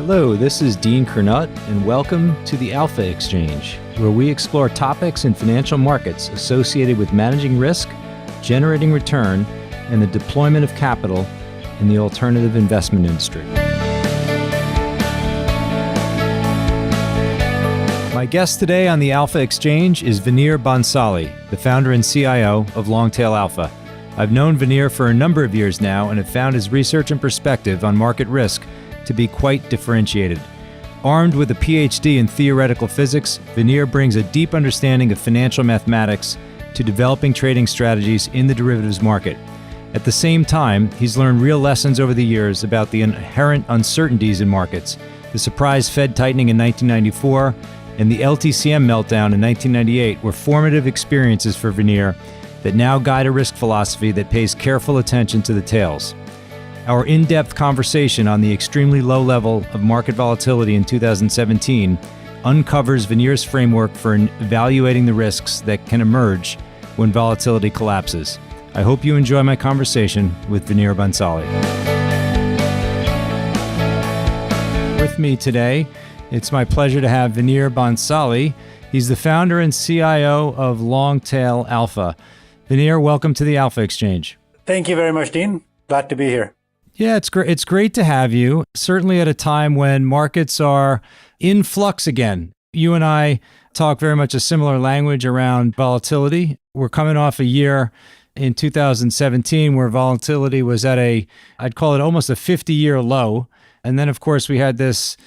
Hello, this is Dean Kernut, and welcome to the Alpha Exchange, where we explore topics in financial markets associated with managing risk, generating return, and the deployment of capital in the alternative investment industry. My guest today on the Alpha Exchange is Veneer Bhansali, the founder and CIO of Longtail Alpha. I've known Veneer for a number of years now and have found his research and perspective on market risk to be quite differentiated. Armed with a PhD in theoretical physics, Veneer brings a deep understanding of financial mathematics to developing trading strategies in the derivatives market. At the same time, he's learned real lessons over the years about the inherent uncertainties in markets, the surprise Fed tightening in 1994, and the LTCM meltdown in 1998 were formative experiences for Veneer that now guide a risk philosophy that pays careful attention to the tails. Our in-depth conversation on the extremely low level of market volatility in 2017 uncovers Veneer's framework for evaluating the risks that can emerge when volatility collapses. I hope you enjoy my conversation with Veneer Bhansali. With me today, it's my pleasure to have Veneer Bhansali. He's the founder and CIO of Longtail Alpha. Veneer, welcome to the Alpha Exchange. Thank you very much, Dean. Glad to be here. Yeah, it's great. It's great to have you, certainly at a time when markets are in flux again. You and I talk very much a similar language around volatility. We're coming off a year in 2017 where volatility was at I'd call it almost a 50-year low. And then, of course, we had this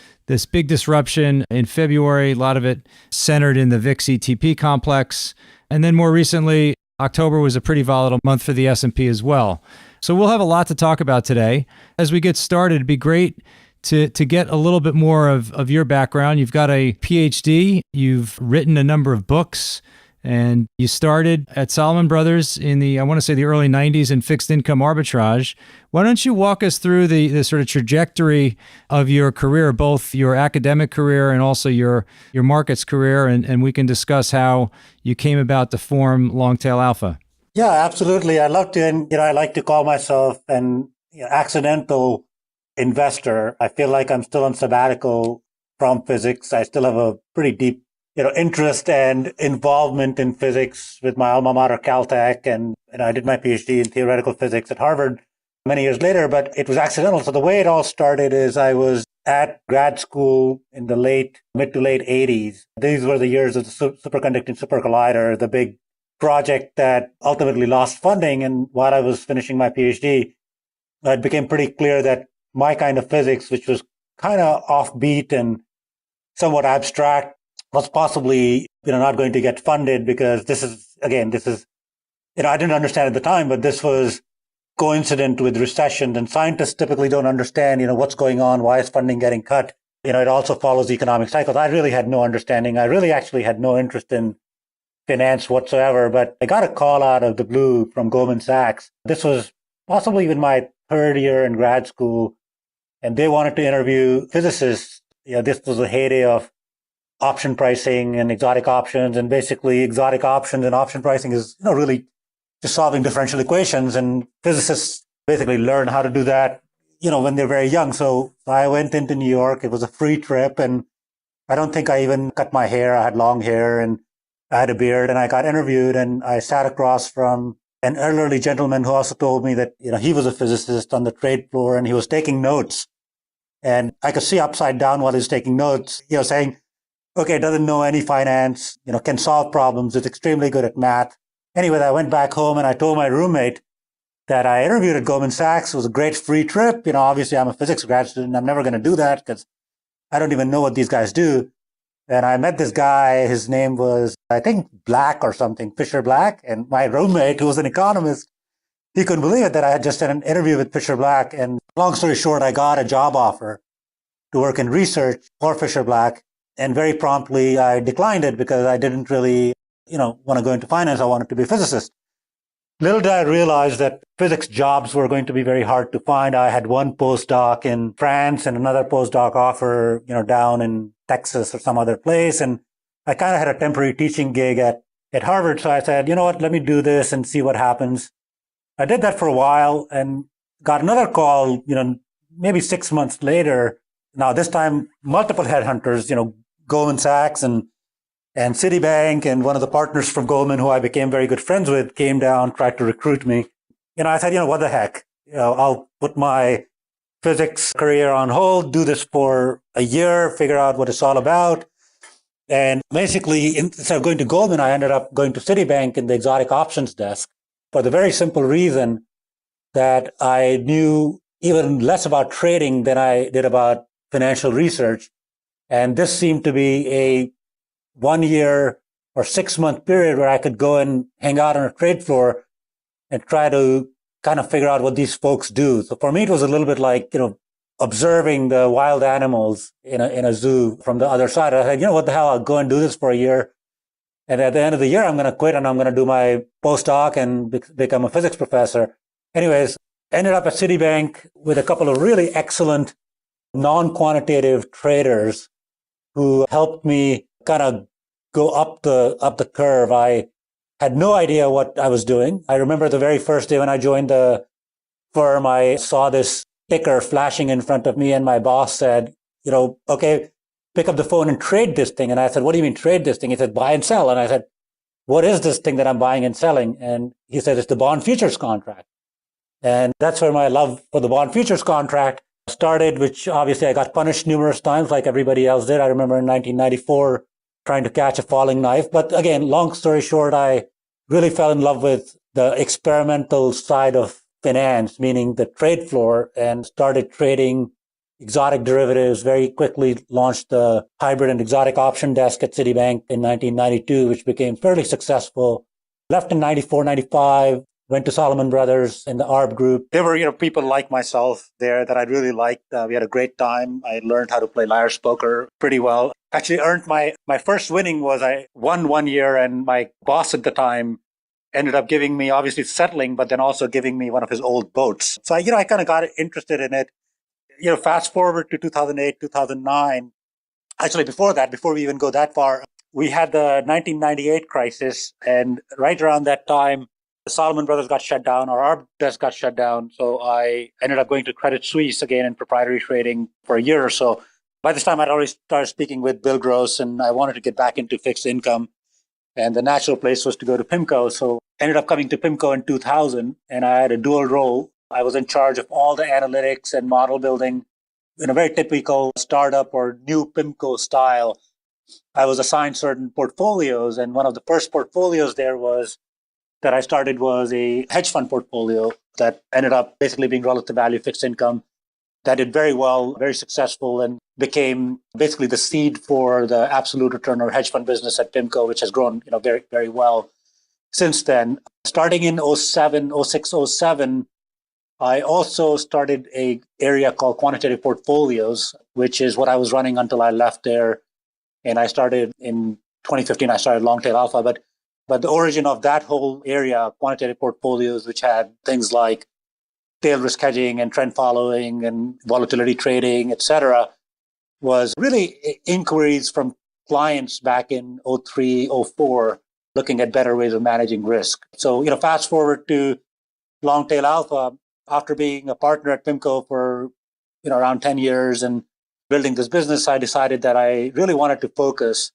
big disruption in February, a lot of it centered in the VIX ETP complex. And then more recently, October was a pretty volatile month for the S&P as well. So we'll have a lot to talk about today. As we get started, it'd be great to get a little bit more of your background. You've got a PhD, you've written a number of books, and you started at Salomon Brothers in the early 90s in fixed income arbitrage. Why don't you walk us through the sort of trajectory of your career, both your academic career and also your markets career, and we can discuss how you came about to form Longtail Alpha. Yeah, absolutely. I love to, and I like to call myself an accidental investor. I feel like I'm still on sabbatical from physics. I still have a pretty deep, interest and involvement in physics with my alma mater, Caltech, and I did my PhD in theoretical physics at Harvard many years later. But it was accidental. So the way it all started is I was at grad school in the mid to late 80s. These were the years of the superconducting super collider, the big project that ultimately lost funding. And while I was finishing my PhD, it became pretty clear that my kind of physics, which was kind of offbeat and somewhat abstract, was possibly, not going to get funded because this is, I didn't understand at the time, but this was coincident with recession, and scientists typically don't understand, what's going on, why is funding getting cut? It also follows economic cycles. I really had no understanding. I really actually had no interest in finance whatsoever, but I got a call out of the blue from Goldman Sachs. This was possibly even my third year in grad school, and they wanted to interview physicists. This was the heyday of option pricing and exotic options, and basically exotic options and option pricing is, really just solving differential equations, and physicists basically learn how to do that, when they're very young. So I went into New York. It was a free trip, and I don't think I even cut my hair. I had long hair and I had a beard, and I got interviewed, and I sat across from an elderly gentleman who also told me that, he was a physicist on the trade floor and he was taking notes. And I could see upside down while he was taking notes, saying, okay, doesn't know any finance, can solve problems, is extremely good at math. Anyway, I went back home and I told my roommate that I interviewed at Goldman Sachs. It was a great free trip. Obviously I'm a physics grad student. I'm never going to do that because I don't even know what these guys do. And I met this guy, his name was, I think, Black or something, Fisher Black. And my roommate, who was an economist, he couldn't believe it that I had just done an interview with Fisher Black. And long story short, I got a job offer to work in research for Fisher Black. And very promptly, I declined it because I didn't really, want to go into finance. I wanted to be a physicist. Little did I realize that physics jobs were going to be very hard to find. I had one postdoc in France and another postdoc offer, down in Texas or some other place. And I kind of had a temporary teaching gig at Harvard. So I said, let me do this and see what happens. I did that for a while and got another call, maybe 6 months later, Now, this time, multiple headhunters, Goldman Sachs and Citibank, and one of the partners from Goldman, who I became very good friends with, came down, tried to recruit me. I said, what the heck? I'll put my physics career on hold, do this for a year, figure out what it's all about. And basically, instead of going to Goldman, I ended up going to Citibank in the exotic options desk for the very simple reason that I knew even less about trading than I did about financial research. And this seemed to be a 1 year or 6 month period where I could go and hang out on a trade floor and try to kind of figure out what these folks do. So for me, it was a little bit like, observing the wild animals in a zoo from the other side. I said, what the hell, I'll go and do this for a year. And at the end of the year, I'm going to quit and I'm going to do my postdoc and become a physics professor. Anyways, ended up at Citibank with a couple of really excellent non-quantitative traders who helped me kind of go up the curve. I had no idea what I was doing. I remember the very first day when I joined the firm, I saw this ticker flashing in front of me and my boss said, okay, pick up the phone and trade this thing. And I said, what do you mean trade this thing? He said, buy and sell. And I said, what is this thing that I'm buying and selling? And he said, it's the bond futures contract. And that's where my love for the bond futures contract started, which obviously I got punished numerous times like everybody else did. I remember in 1994 trying to catch a falling knife. But again, long story short, I really fell in love with the experimental side of finance, meaning the trade floor, and started trading exotic derivatives. Very quickly launched the hybrid and exotic option desk at Citibank in 1992, which became fairly successful. Left in 94, 95, went to Salomon Brothers in the ARB group. There were, people like myself there that I really liked. We had a great time. I learned how to play liar's poker pretty well. Actually earned my first winning was I won 1 year, and my boss at the time ended up giving me, obviously settling, but then also giving me one of his old boats. So, I kind of got interested in it. Fast forward to 2008, 2009. Actually, before that, before we even go that far, we had the 1998 crisis. And right around that time, the Salomon Brothers got shut down, or our desk got shut down. So I ended up going to Credit Suisse again in proprietary trading for a year or so. By this time, I'd already started speaking with Bill Gross, and I wanted to get back into fixed income. And the natural place was to go to PIMCO. So ended up coming to PIMCO in 2000, and I had a dual role. I was in charge of all the analytics and model building in a very typical startup or new PIMCO style. I was assigned certain portfolios, and one of the first portfolios that I started was a hedge fund portfolio that ended up basically being relative value fixed income. That did very well, very successful, and became basically the seed for the absolute return or hedge fund business at PIMCO, which has grown, very, very well since then. Starting in 07, 06, 07, I also started a area called quantitative portfolios, which is what I was running until I left there. And I started in 2015, I started Long Tail Alpha. But the origin of that whole area, quantitative portfolios, which had things like tail risk hedging and trend following and volatility trading, et cetera, was really inquiries from clients back in 03, 04, looking at better ways of managing risk. So, fast forward to Long Tail Alpha, after being a partner at PIMCO for, around 10 years and building this business, I decided that I really wanted to focus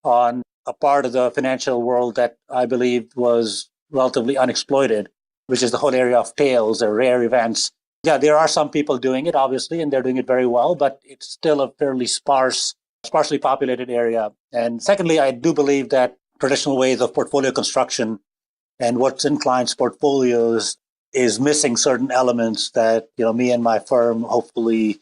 on a part of the financial world that I believed was relatively unexploited, which is the whole area of tails or rare events. Yeah, there are some people doing it, obviously, and they're doing it very well, but it's still a fairly sparsely populated area. And secondly, I do believe that traditional ways of portfolio construction and what's in clients' portfolios is missing certain elements that, me and my firm hopefully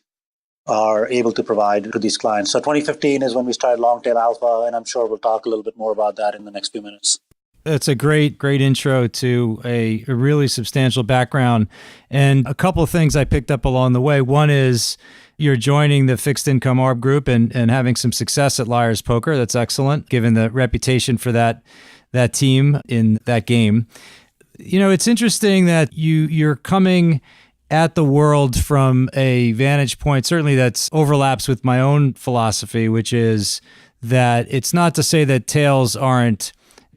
are able to provide to these clients. So 2015 is when we started Long Tail Alpha, and I'm sure we'll talk a little bit more about that in the next few minutes. That's a great intro to a really substantial background. And a couple of things I picked up along the way. One is you're joining the fixed income ARB group and having some success at Liar's Poker. That's excellent, given the reputation for that team in that game. It's interesting that you're coming at the world from a vantage point, certainly that's overlaps with my own philosophy, which is that it's not to say that tails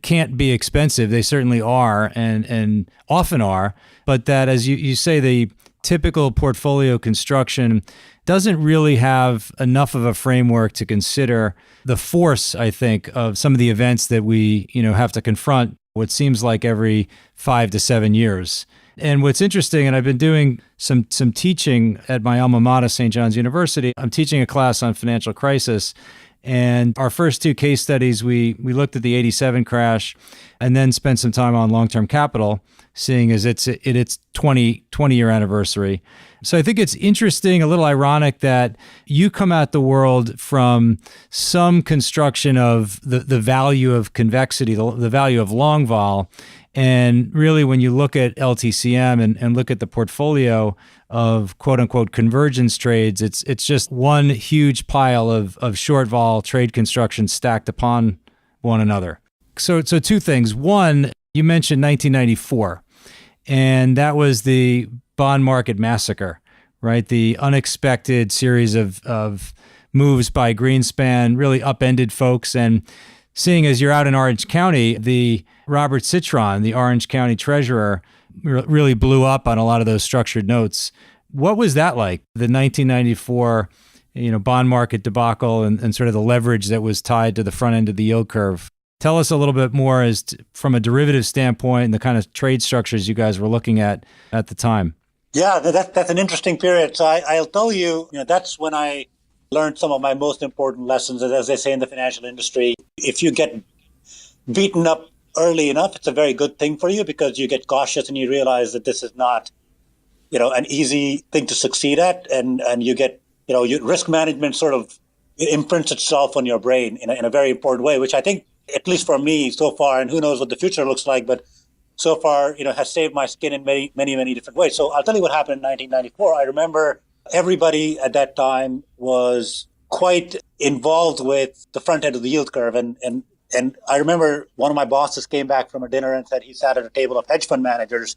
can't be expensive. They certainly are and often are, but that, as you say, the typical portfolio construction doesn't really have enough of a framework to consider the force, I think, of some of the events that we, have to confront what seems like every 5 to 7 years. And what's interesting, and I've been doing some teaching at my alma mater, St. John's University. I'm teaching a class on financial crisis. And our first two case studies, we looked at the 87 crash and then spent some time on long-term capital, seeing as it's 20-year anniversary. So I think it's interesting, a little ironic that you come at the world from some construction of the value of convexity, the value of long vol. And really, when you look at LTCM and look at the portfolio of quote unquote convergence trades, it's just one huge pile of short vol trade construction stacked upon one another. So two things. One, you mentioned 1994, and that was the bond market massacre, right? The unexpected series of moves by Greenspan really upended folks. And seeing as you're out in Orange County, the Robert Citron, the Orange County treasurer, really blew up on a lot of those structured notes. What was that like, the 1994 bond market debacle and sort of the leverage that was tied to the front end of the yield curve? Tell us a little bit more from a derivative standpoint and the kind of trade structures you guys were looking at the time. Yeah, that's an interesting period. So I'll tell you, that's when I learned some of my most important lessons. As they say in the financial industry, if you get beaten up early enough, it's a very good thing for you because you get cautious and you realize that this is not, an easy thing to succeed at. And you get, your risk management sort of imprints itself on your brain in a very important way, which I think, at least for me so far, and who knows what the future looks like, but so far, has saved my skin in many, many, many different ways. So I'll tell you what happened in 1994. I remember everybody at that time was quite involved with the front end of the yield curve. And I remember one of my bosses came back from a dinner and said he sat at a table of hedge fund managers,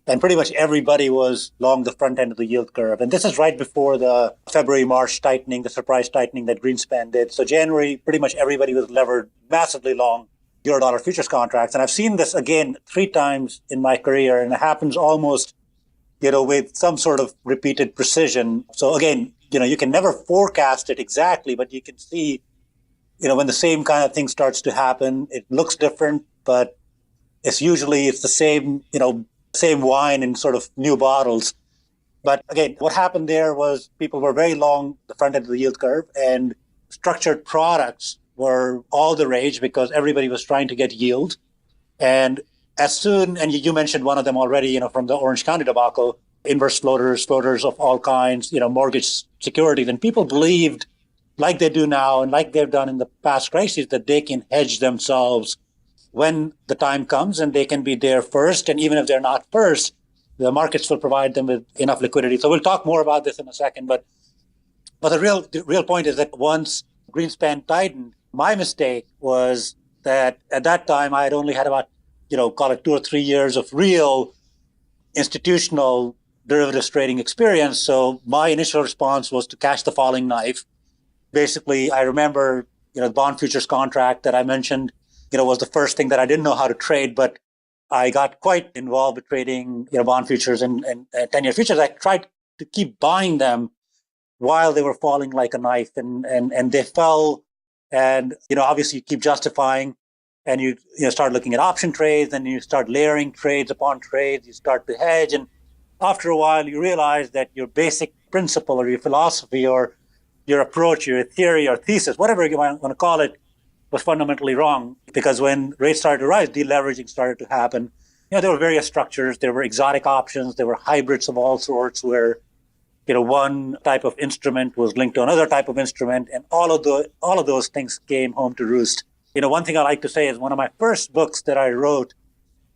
and pretty much everybody was long the front end of the yield curve. And this is right before the February-March tightening, the surprise tightening that Greenspan did. So January, pretty much everybody was levered massively long Eurodollar futures contracts. And I've seen this again 3 times in my career, and it happens almost, with some sort of repeated precision. So again, you can never forecast it exactly, but you can see, when the same kind of thing starts to happen, it looks different, but it's the same, same wine in sort of new bottles. But again, what happened there was people were very long the front end of the yield curve, and structured products were all the rage because everybody was trying to get yield. And and you mentioned one of them already, from the Orange County debacle, inverse floaters of all kinds, mortgage securities. And people believed, like they do now and like they've done in the past crises, that they can hedge themselves when the time comes and they can be there first. And even if they're not first, the markets will provide them with enough liquidity. So we'll talk more about this in a second. But the real point is that once Greenspan tightened, my mistake was that at that time I had only had about, call it 2 or 3 years of real institutional derivatives trading experience. So my initial response was to catch the falling knife. Basically, I remember, the bond futures contract that I mentioned, was the first thing that I didn't know how to trade, but I got quite involved with trading, bond futures and 10-year futures. I tried to keep buying them while they were falling like a knife, and they fell. And, obviously you keep justifying, and you start looking at option trades, and you start layering trades upon trades, you start to hedge. And after a while, you realize that your basic principle or your philosophy or your approach, your theory or thesis, whatever you want to call it, was fundamentally wrong. Because when rates started to rise, deleveraging started to happen. There were various structures. There were exotic options. There were hybrids of all sorts where one type of instrument was linked to another type of instrument, and all of those things came home to roost. One thing I like to say is one of my first books that I wrote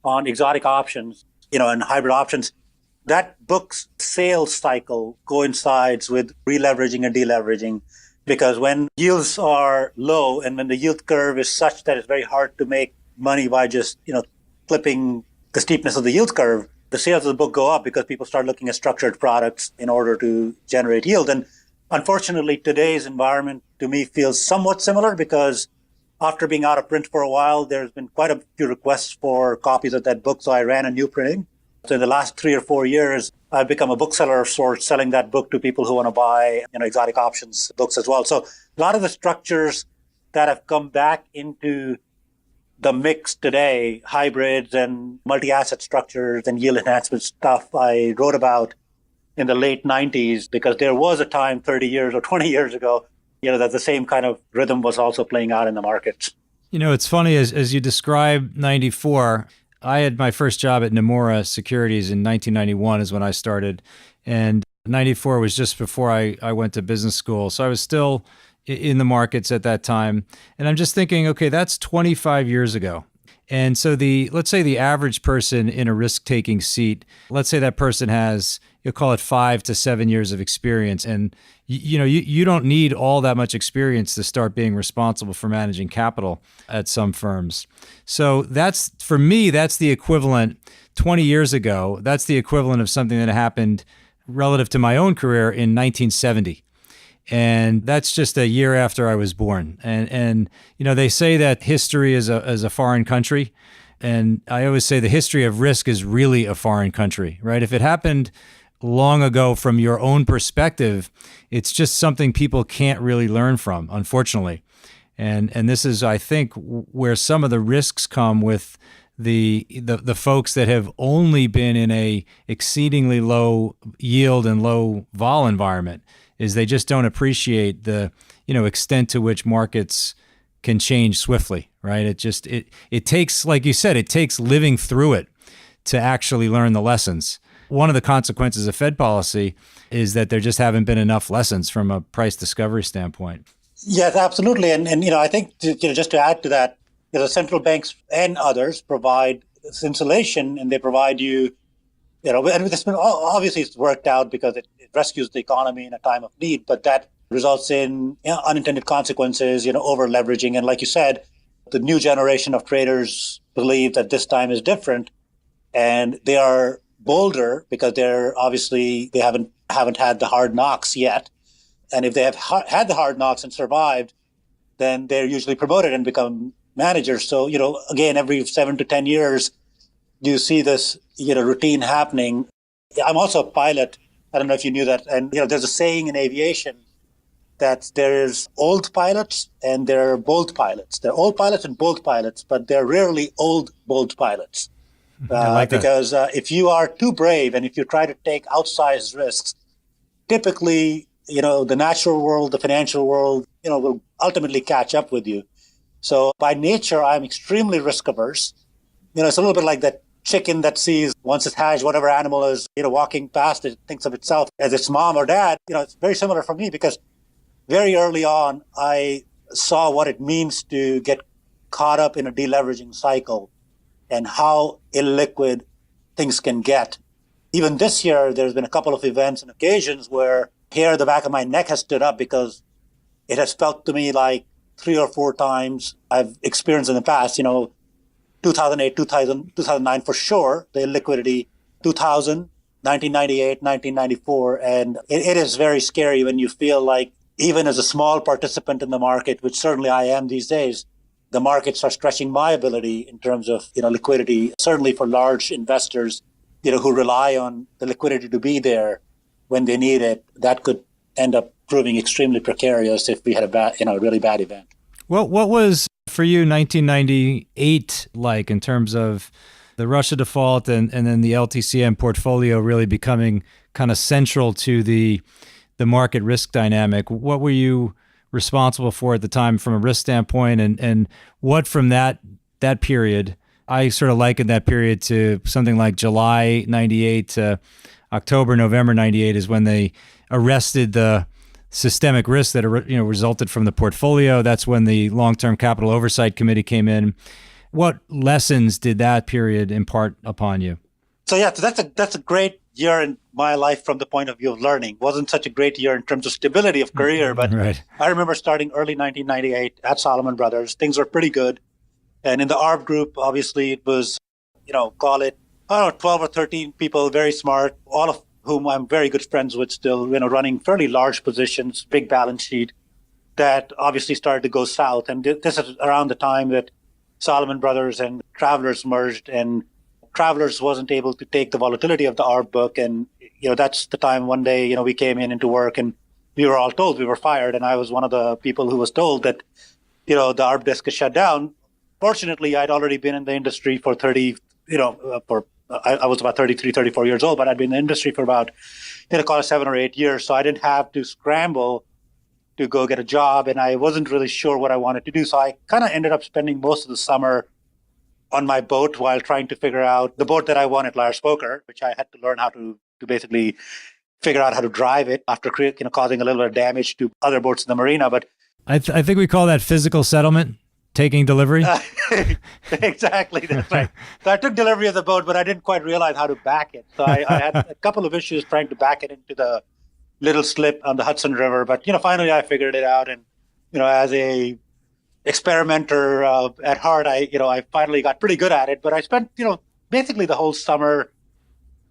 on exotic options, and hybrid options, that book's sales cycle coincides with releveraging and deleveraging, because when yields are low and when the yield curve is such that it's very hard to make money by just, clipping the steepness of the yield curve, the sales of the book go up because people start looking at structured products in order to generate yield. And unfortunately, today's environment to me feels somewhat similar because after being out of print for a while, there's been quite a few requests for copies of that book. So I ran a new printing. So in the last 3 or 4 years, I've become a bookseller of sorts, selling that book to people who want to buy, exotic options books as well. So a lot of the structures that have come back into the mix today, hybrids and multi-asset structures and yield enhancement stuff I wrote about in the late 90s, because there was a time 30 years or 20 years ago, that the same kind of rhythm was also playing out in the markets. It's funny, as you describe 94, I had my first job at Nomura Securities in 1991 is when I started. And 94 was just before I went to business school. So I was still in the markets at that time. And I'm just thinking, okay, that's 25 years ago. And so let's say the average person in a risk-taking seat, let's say that person has, you'll call it 5 to 7 years of experience. And you don't need all that much experience to start being responsible for managing capital at some firms. So for me, that's the equivalent 20 years ago. That's the equivalent of something that happened relative to my own career in 1970. And that's just a year after I was born. And they say that history is a foreign country. And I always say the history of risk is really a foreign country, right? If it happened long ago from your own perspective, it's just something people can't really learn from, unfortunately. And this is, I think, where some of the risks come with the folks that have only been in a exceedingly low yield and low vol environment, is they just don't appreciate the extent to which markets can change swiftly, right? It takes, like you said, it takes living through it to actually learn the lessons. One of the consequences of Fed policy is that there just haven't been enough lessons from a price discovery standpoint. Yes, absolutely. And I think just to add to that, the central banks and others provide this insulation, and they provide you, and it's been, obviously it's worked out because it rescues the economy in a time of need, but that results in unintended consequences, over leveraging. And like you said, the new generation of traders believe that this time is different, and they are bolder because they haven't had the hard knocks yet. And if they have had the hard knocks and survived, then they're usually promoted and become managers. So, again, every 7 to 10 years, you see this, routine happening. I'm also a pilot. I don't know if you knew that. And, there's a saying in aviation that there's old pilots and there are bold pilots. There are old pilots and bold pilots, but they're rarely old, bold pilots. Because if you are too brave and if you try to take outsized risks, typically, the natural world, the financial world, will ultimately catch up with you. So by nature, I'm extremely risk averse. It's a little bit like that chicken that sees, once it hatched, whatever animal is, walking past it, thinks of itself as its mom or dad. It's very similar for me because very early on, I saw what it means to get caught up in a deleveraging cycle and how illiquid things can get. Even this year, there's been a couple of events and occasions where hair at the back of my neck has stood up because it has felt to me like 3 or 4 times I've experienced in the past, 2008, 2009 for sure, the illiquidity, 2000, 1998, 1994. And it is very scary when you feel like even as a small participant in the market, which certainly I am these days, the markets are stretching my ability in terms of, liquidity, certainly for large investors, who rely on the liquidity to be there when they need it. That could end up proving extremely precarious if we had a really bad event. What was for you 1998 like in terms of the Russia default and then the LTCM portfolio really becoming kind of central to the market risk dynamic? What were you responsible for at the time from a risk standpoint, and what from that period? I sort of liken that period to something like July 98 to October, November 98 is when they arrested the systemic risk that resulted from the portfolio. That's when the long-term capital oversight committee came in. What lessons did that period impart upon you? So that's a great year in my life from the point of view of learning. Wasn't such a great year in terms of stability of career, but right. I remember starting early 1998 at Salomon Brothers. Things were pretty good. And in the ARB group, obviously it was, call it, 12 or 13 people, very smart, all of whom I'm very good friends with still, running fairly large positions, big balance sheet, that obviously started to go south. And this is around the time that Salomon Brothers and Travelers merged, and Travelers wasn't able to take the volatility of the ARB book. And, that's the time one day, we came into work and we were all told we were fired. And I was one of the people who was told that, the ARB desk is shut down. Fortunately, I'd already been in the industry for 30, I was about 33, 34 years old, but I'd been in the industry for about, call it 7 or 8 years. So I didn't have to scramble to go get a job, and I wasn't really sure what I wanted to do. So I kind of ended up spending most of the summer on my boat while trying to figure out the boat that I won at Liar's Poker, which I had to learn how to basically figure out how to drive it after causing a little bit of damage to other boats in the marina. But I think we call that physical settlement, taking delivery. Exactly, that's right. So I took delivery of the boat, but I didn't quite realize how to back it. So I had a couple of issues trying to back it into the little slip on the Hudson River. But, finally I figured it out. And, as a experimenter at heart, I finally got pretty good at it. But I spent, basically the whole summer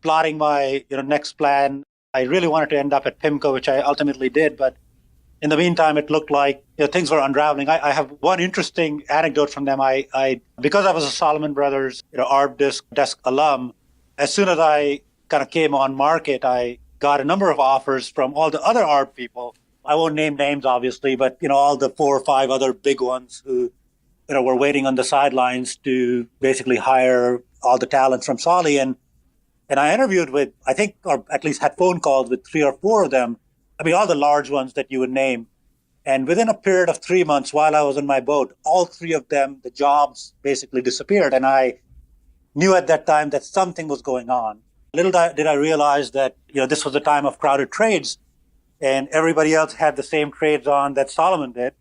plotting my, next plan. I really wanted to end up at PIMCO, which I ultimately did. But in the meantime, it looked like things were unraveling. I have one interesting anecdote from them. Because I was a Salomon Brothers ARB desk alum, as soon as I kind of came on market, I got a number of offers from all the other ARB people. I won't name names, obviously, but all the 4 or 5 other big ones who were waiting on the sidelines to basically hire all the talents from Sali. And I interviewed with, I think, or at least had phone calls with 3 or 4 of them. I mean, all the large ones that you would name. And within a period of 3 months, while I was on my boat, all 3 of them, the jobs basically disappeared. And I knew at that time that something was going on. Little did I realize that, this was a time of crowded trades and everybody else had the same trades on that Solomon did.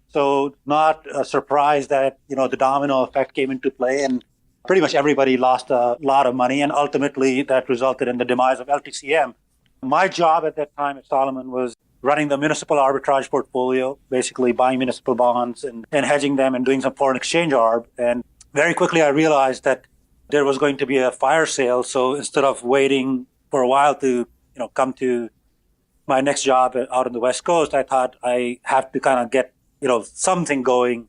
So not a surprise that, the domino effect came into play and pretty much everybody lost a lot of money. And ultimately that resulted in the demise of LTCM. My job at that time at Solomon was running the municipal arbitrage portfolio, basically buying municipal bonds and hedging them and doing some foreign exchange arb. And very quickly I realized that there was going to be a fire sale. So instead of waiting for a while to, come to my next job out on the West Coast, I thought I have to kind of get, something going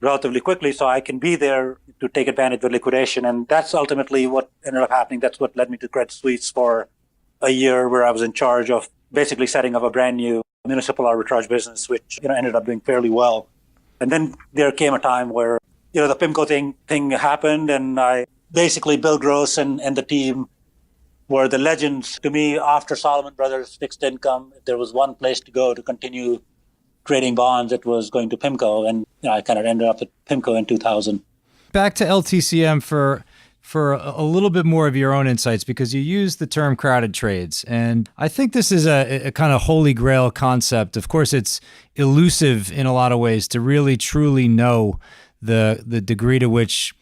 relatively quickly so I can be there to take advantage of liquidation. And that's ultimately what ended up happening. That's what led me to Credit Suisse for a year, where I was in charge of basically setting up a brand new municipal arbitrage business, which, ended up doing fairly well. And then there came a time where, the PIMCO thing happened, and basically Bill Gross and the team were the legends to me. After Salomon Brothers fixed income, if there was one place to go to continue trading bonds, it was going to PIMCO. And I kind of ended up at PIMCO in 2000. Back to LTCM for a little bit more of your own insights, because you use the term crowded trades. And I think this is a kind of holy grail concept. Of course, it's elusive in a lot of ways to really truly know the degree to which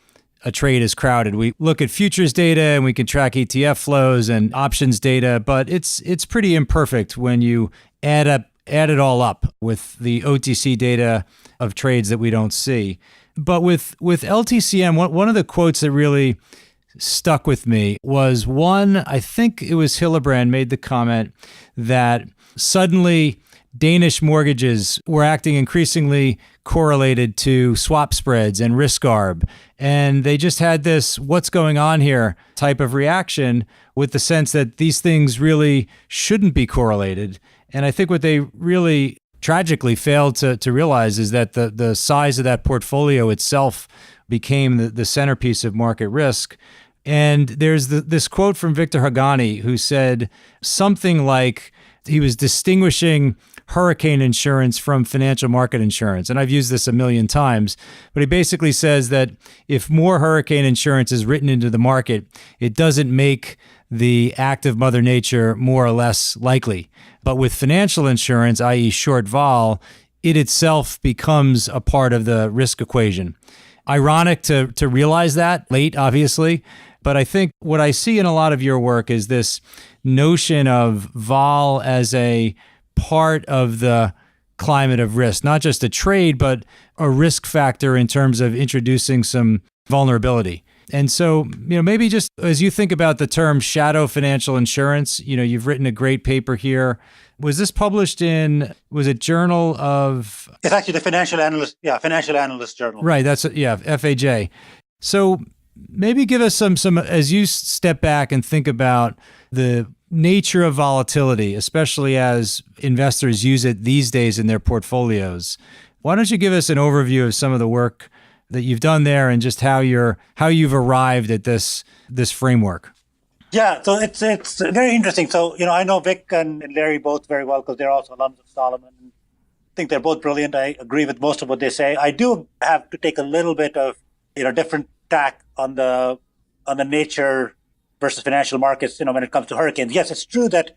a trade is crowded. We look at futures data and we can track ETF flows and options data, but it's pretty imperfect when you add it all up with the OTC data of trades that we don't see. But with LTCM, one of the quotes that really stuck with me was one, I think it was Hillebrand made the comment that suddenly Danish mortgages were acting increasingly correlated to swap spreads and risk arb. And they just had this what's going on here type of reaction, with the sense that these things really shouldn't be correlated. And I think what they really tragically failed to realize is that the size of that portfolio itself became the centerpiece of market risk. And there's this quote from Victor Hagani, who said something like he was distinguishing hurricane insurance from financial market insurance. And I've used this a million times, but he basically says that if more hurricane insurance is written into the market, it doesn't make the act of Mother Nature more or less likely. But with financial insurance, i.e. short vol, it itself becomes a part of the risk equation. Ironic to realize that late, obviously, but I think what I see in a lot of your work is this notion of vol as a part of the climate of risk, not just a trade, but a risk factor in terms of introducing some vulnerability. And so, maybe just as you think about the term shadow financial insurance, you've written a great paper here. Was this published was it Journal of? It's actually the Financial Analyst Journal. Right. That's FAJ. So Maybe give us some as you step back and think about the nature of volatility, especially as investors use it these days in their portfolios. Why don't you give us an overview of some of the work that you've done there and just how you've arrived at this framework? Yeah, so it's very interesting. So, I know Vic and Larry both very well because they're also alums of Solomon. I think they're both brilliant. I agree with most of what they say. I do have to take a little bit of, different tack on the nature versus financial markets, when it comes to hurricanes. Yes, it's true that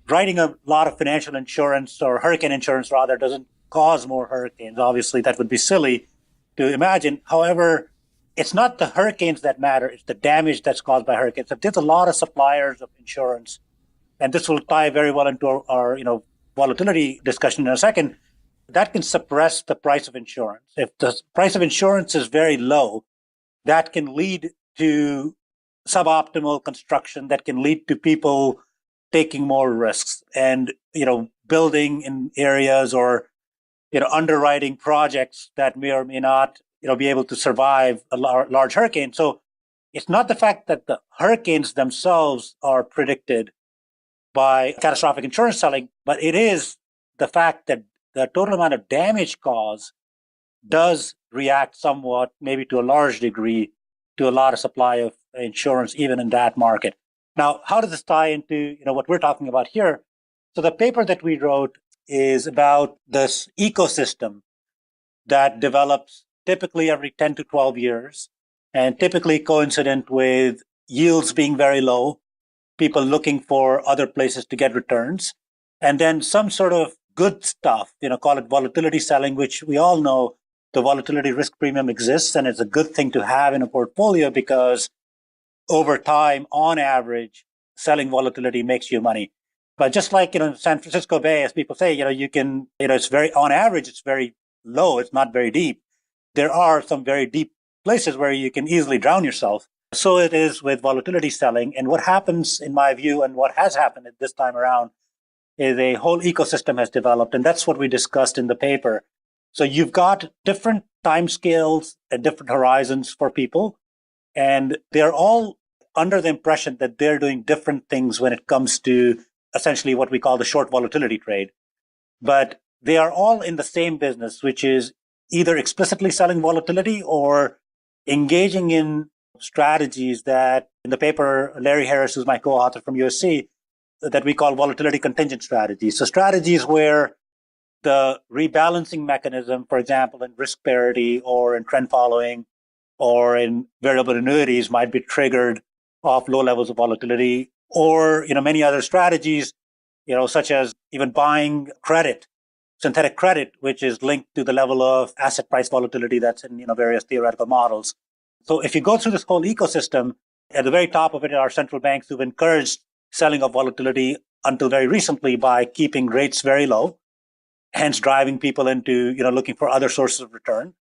writing a lot of financial insurance or hurricane insurance rather doesn't cause more hurricanes. Obviously, that would be silly to imagine. However, it's not the hurricanes that matter. It's the damage that's caused by hurricanes. So there's a lot of suppliers of insurance, and this will tie very well into our volatility discussion in a second. That can suppress the price of insurance. If the price of insurance is very low, that can lead to suboptimal construction, that can lead to people taking more risks and, building in areas or, underwriting projects that may or may not, be able to survive a large hurricane. So it's not the fact that the hurricanes themselves are predicted by catastrophic insurance selling, but it is the fact that the total amount of damage caused does react somewhat, maybe to a large degree, to a lot of supply of insurance, even in that market. Now, how does this tie into what we're talking about here? So the paper that we wrote is about this ecosystem that develops typically every 10 to 12 years, and typically coincident with yields being very low, people looking for other places to get returns, and then some sort of good stuff, call it volatility selling, which we all know the volatility risk premium exists, and it's a good thing to have in a portfolio because over time, on average, selling volatility makes you money. But just like, San Francisco Bay, as people say, you can, it's very, on average, it's very low. It's not very deep. There are some very deep places where you can easily drown yourself. So it is with volatility selling. And what happens, in my view, and what has happened at this time around, is a whole ecosystem has developed. And that's what we discussed in the paper. So you've got different timescales and different horizons for people. And they're all under the impression that they're doing different things when it comes to essentially what we call the short volatility trade. But they are all in the same business, which is either explicitly selling volatility or engaging in strategies that, in the paper, Larry Harris, who's my co-author from USC, that we call volatility contingent strategies. So strategies where the rebalancing mechanism, for example, in risk parity or in trend following or in variable annuities, might be triggered off low levels of volatility, or many other strategies, such as even buying credit, synthetic credit, which is linked to the level of asset price volatility that's in various theoretical models. So if you go through this whole ecosystem, at the very top of it are central banks who've encouraged selling of volatility until very recently by keeping rates very low, hence driving people into looking for other sources of return,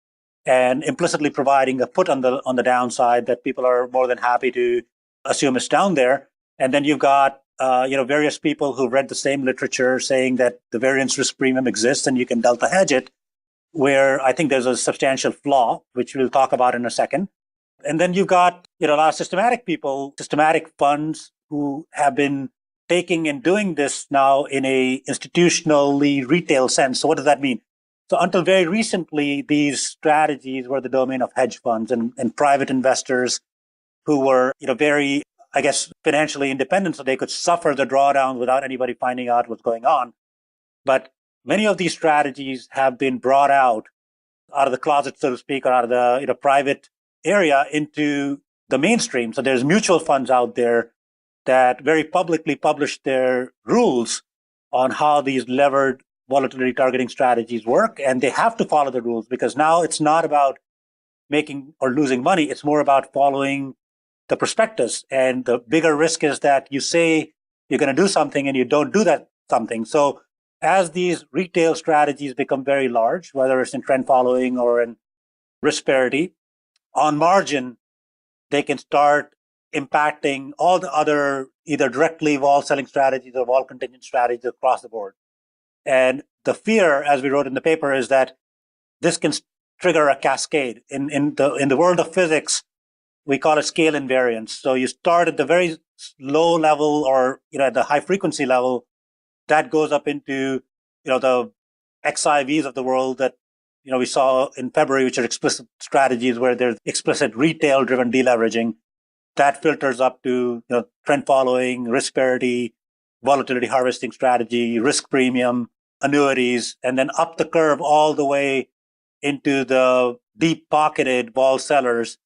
and implicitly providing a foot on the downside that people are more than happy to assume is down there. And then you've got various people who read the same literature saying that the variance risk premium exists and you can delta hedge it, where I think there's a substantial flaw, which we'll talk about in a second. And then you've got a lot of systematic people, systematic funds who have been taking and doing this now in a institutionally retail sense. So what does that mean? So until very recently, these strategies were the domain of hedge funds and private investors who were, very, I guess, financially independent, so they could suffer the drawdown without anybody finding out what's going on. But many of these strategies have been brought out of the closet, so to speak, or out of the private area into the mainstream. So there's mutual funds out there that very publicly publish their rules on how these levered volatility targeting strategies work, and they have to follow the rules because now it's not about making or losing money. It's more about following the prospectus. And the bigger risk is that you say you're going to do something and you don't do that something. So as these retail strategies become very large, whether it's in trend following or in risk parity, on margin, they can start impacting all the other either directly vol selling strategies or vol contingent strategies across the board. And the fear, as we wrote in the paper, is that this can trigger a cascade. In the world of physics, we call it scale invariance. So you start at the very low level or, at the high frequency level, that goes up into, the XIVs of the world that, we saw in February, which are explicit strategies where there's explicit retail driven deleveraging. That filters up to, trend following, risk parity, volatility harvesting strategy, risk premium, annuities, and then up the curve all the way into the deep pocketed vol sellers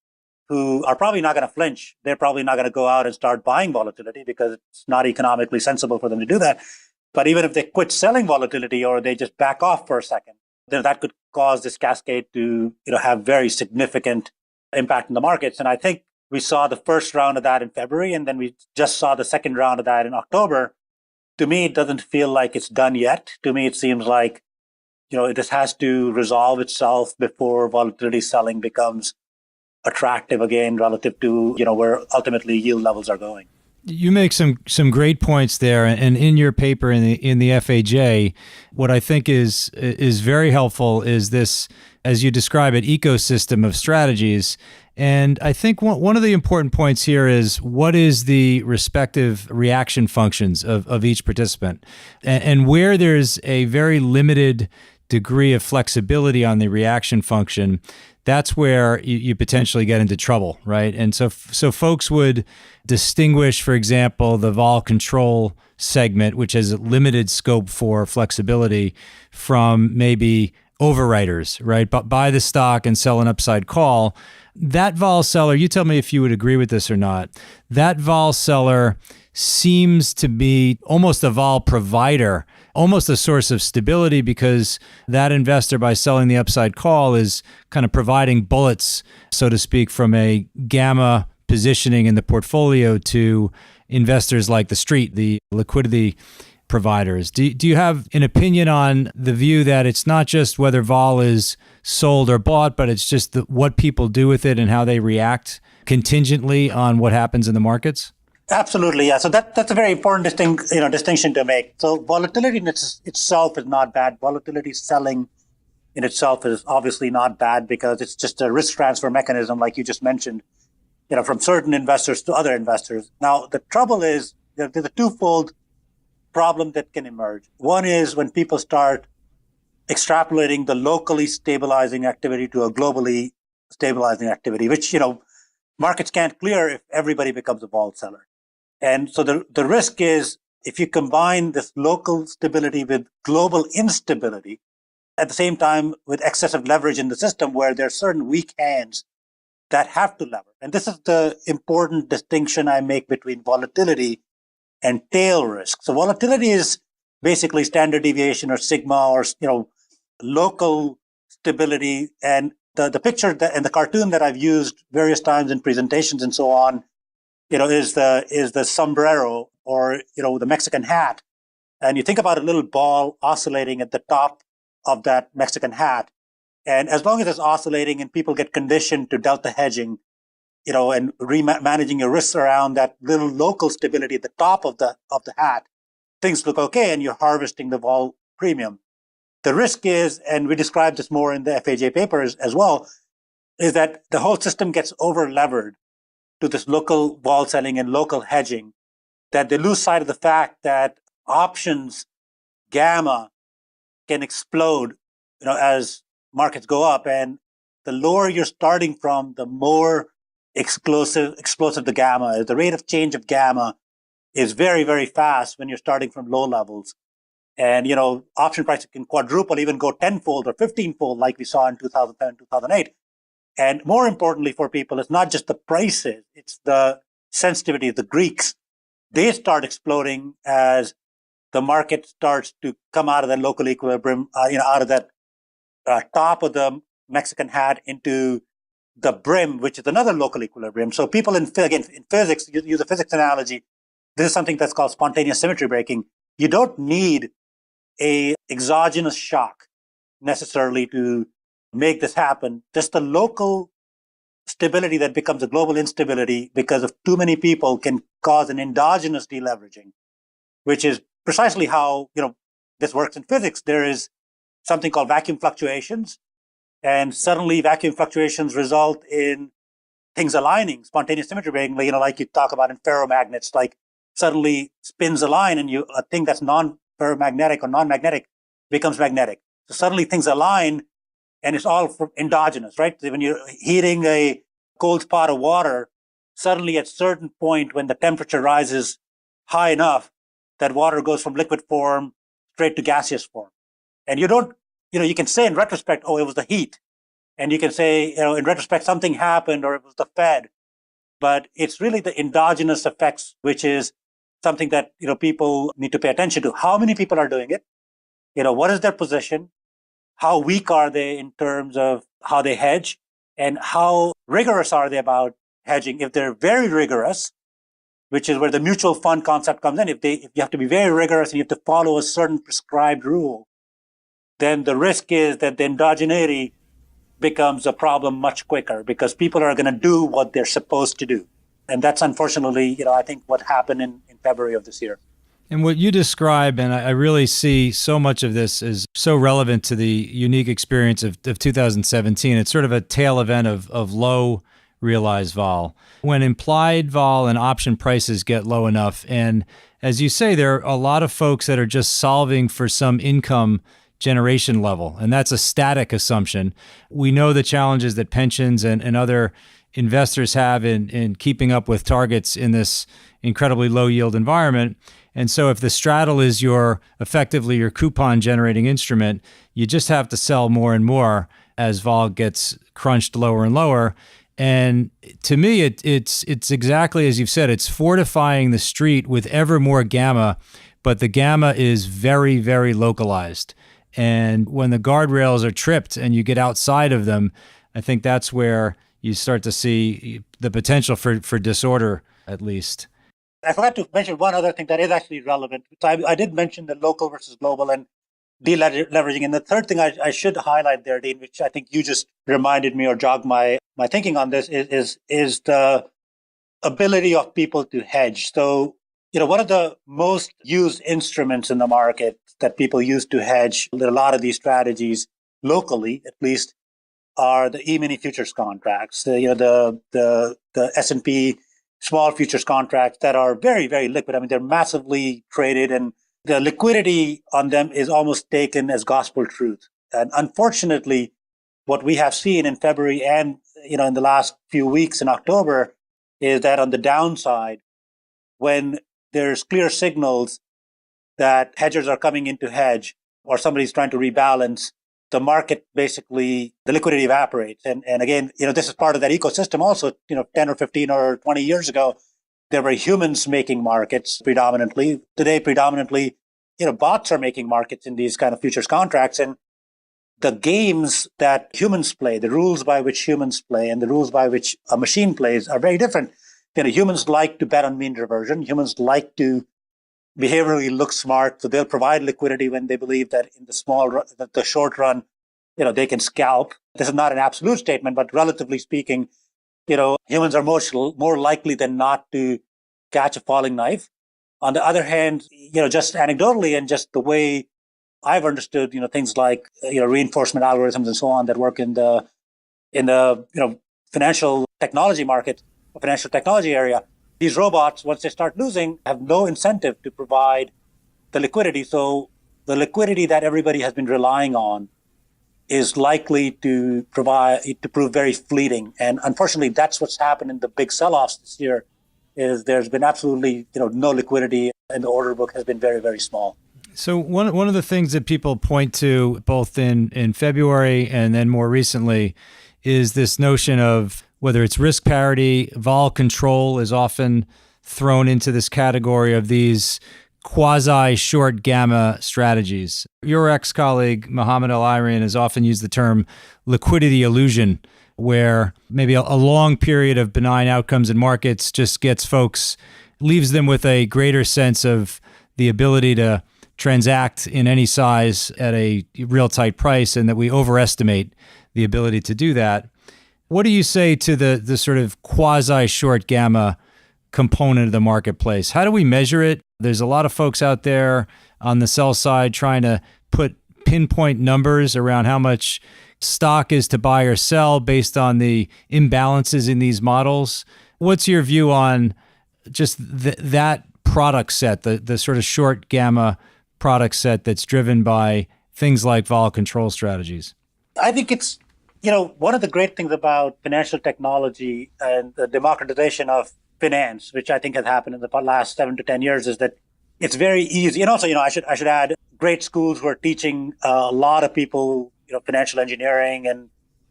who are probably not going to flinch. They're probably not going to go out and start buying volatility because it's not economically sensible for them to do that. But even if they quit selling volatility or they just back off for a second, then that could cause this cascade to, have very significant impact in the markets. And I think we saw the first round of that in February, and then we just saw the second round of that in October. To me, it doesn't feel like it's done yet. To me, it seems like, this has to resolve itself before volatility selling becomes attractive again relative to, where ultimately yield levels are going. You make some great points there, and in your paper in the FAJ, what I think is very helpful is this, as you describe it, ecosystem of strategies. And I think one of the important points here is what is the respective reaction functions of each participant, and where there's a very limited degree of flexibility on the reaction function, that's where you potentially get into trouble, right? And so folks would distinguish, for example, the vol control segment, which has limited scope for flexibility, from maybe overwriters, right? But buy the stock and sell an upside call. That vol seller, you tell me if you would agree with this or not, that vol seller seems to be almost a vol provider, almost a source of stability, because that investor, by selling the upside call, is kind of providing bullets, so to speak, from a gamma positioning in the portfolio to investors like the street, the liquidity providers. Do you have an opinion on the view that it's not just whether vol is sold or bought, but it's just what people do with it and how they react contingently on what happens in the markets? Absolutely, yeah. So that's a very important distinction to make. So volatility in itself is not bad. Volatility selling in itself is obviously not bad because it's just a risk transfer mechanism, like you just mentioned, from certain investors to other investors. Now, the trouble is there's a twofold problem that can emerge. One is when people start extrapolating the locally stabilizing activity to a globally stabilizing activity, which, markets can't clear if everybody becomes a vol seller. And so the risk is if you combine this local stability with global instability, at the same time with excessive leverage in the system where there are certain weak hands that have to lever. And this is the important distinction I make between volatility and tail risk. So volatility is basically standard deviation or sigma or, local stability. And the picture and the cartoon that I've used various times in presentations and so on, is the sombrero or, the Mexican hat. And you think about a little ball oscillating at the top of that Mexican hat. And as long as it's oscillating and people get conditioned to delta hedging, and managing your risks around that little local stability at the top of the hat, things look okay and you're harvesting the vol premium. The risk is, and we described this more in the FAJ papers as well, is that the whole system gets over levered to this local vol selling and local hedging, that they lose sight of the fact that options gamma can explode, as markets go up. And the lower you're starting from, the more explosive the gamma is. The rate of change of gamma is very, very fast when you're starting from low levels. And, option prices can quadruple, even go tenfold or 15-fold like we saw in 2007, 2008. And more importantly for people, it's not just the prices, it's the sensitivity. The Greeks, they start exploding as the market starts to come out of that local equilibrium, out of that top of the Mexican hat into the brim, which is another local equilibrium. So people in physics, use a physics analogy. This is something that's called spontaneous symmetry breaking. You don't need a exogenous shock necessarily to make this happen. Just the local stability that becomes a global instability because of too many people can cause an endogenous deleveraging, which is precisely how, this works in physics. There is something called vacuum fluctuations, and suddenly vacuum fluctuations result in things aligning, spontaneous symmetry breaking, like you talk about in ferromagnets, like suddenly spins align and a thing that's non-ferromagnetic or non-magnetic becomes magnetic. So suddenly things align and it's all endogenous, right? So when you're heating a cold pot of water, suddenly at a certain point when the temperature rises high enough, that water goes from liquid form straight to gaseous form. And you can say in retrospect, oh, it was the heat. And you can say, in retrospect, something happened or it was the Fed. But it's really the endogenous effects, which is something that, people need to pay attention to. How many people are doing it? What is their position? How weak are they in terms of how they hedge? And how rigorous are they about hedging? If they're very rigorous, which is where the mutual fund concept comes in, if you have to be very rigorous and you have to follow a certain prescribed rule, then the risk is that the endogeneity becomes a problem much quicker because people are going to do what they're supposed to do. And that's unfortunately, I think what happened in February of this year. And what you describe, and I really see so much of this is so relevant to the unique experience of 2017. It's sort of a tail event of low realized vol. When implied vol and option prices get low enough, and as you say, there are a lot of folks that are just solving for some income generation level, and that's a static assumption. We know the challenges that pensions and other investors have in keeping up with targets in this incredibly low yield environment. And so if the straddle is effectively your coupon generating instrument, you just have to sell more and more as vol gets crunched lower and lower. And to me, it's exactly as you've said, it's fortifying the street with ever more gamma, but the gamma is very, very localized. And when the guardrails are tripped and you get outside of them, I think that's where you start to see the potential for disorder, at least. I forgot to mention one other thing that is actually relevant. So I did mention the local versus global and deleveraging. And the third thing I should highlight there, Dean, which I think you just reminded me or jogged my thinking on this, is the ability of people to hedge. So, one of the most used instruments in the market that people use to hedge a lot of these strategies locally, at least, are the E-mini futures contracts. The S&P small futures contracts that are very, very liquid. I mean, they're massively traded and the liquidity on them is almost taken as gospel truth. And unfortunately, what we have seen in February and, in the last few weeks in October is that on the downside, when there's clear signals that hedgers are coming in to hedge or somebody's trying to rebalance, the market basically, the liquidity evaporates. And again, this is part of that ecosystem also, 10 or 15 or 20 years ago, there were humans making markets predominantly. Today, predominantly, bots are making markets in these kind of futures contracts. And the games that humans play, the rules by which humans play and the rules by which a machine plays are very different. Humans like to bet on mean reversion. Humans like to behaviorally look smart, so they'll provide liquidity when they believe that in the short run, they can scalp. This is not an absolute statement, but relatively speaking, humans are more likely than not to catch a falling knife. On the other hand, just anecdotally and just the way I've understood, things like reinforcement algorithms and so on that work in the financial technology market, financial technology area. These robots, once they start losing, have no incentive to provide the liquidity. So the liquidity that everybody has been relying on is likely to prove very fleeting. And unfortunately, that's what's happened in the big sell-offs this year, is there's been absolutely no liquidity and the order book has been very, very small. So one of the things that people point to both in February and then more recently is this notion of whether it's risk parity, vol control is often thrown into this category of these quasi-short gamma strategies. Your ex-colleague, Mohammed Al-Ayran, has often used the term liquidity illusion, where maybe a long period of benign outcomes in markets just leaves them with a greater sense of the ability to transact in any size at a real tight price, and that we overestimate the ability to do that. What do you say to the sort of quasi-short gamma component of the marketplace? How do we measure it? There's a lot of folks out there on the sell side trying to put pinpoint numbers around how much stock is to buy or sell based on the imbalances in these models. What's your view on just that product set, the sort of short gamma product set that's driven by things like vol control strategies? I think it's, one of the great things about financial technology and the democratization of finance, which I think has happened in the last 7 to 10 years, is that it's very easy. And also, I should add, great schools who are teaching a lot of people, financial engineering, and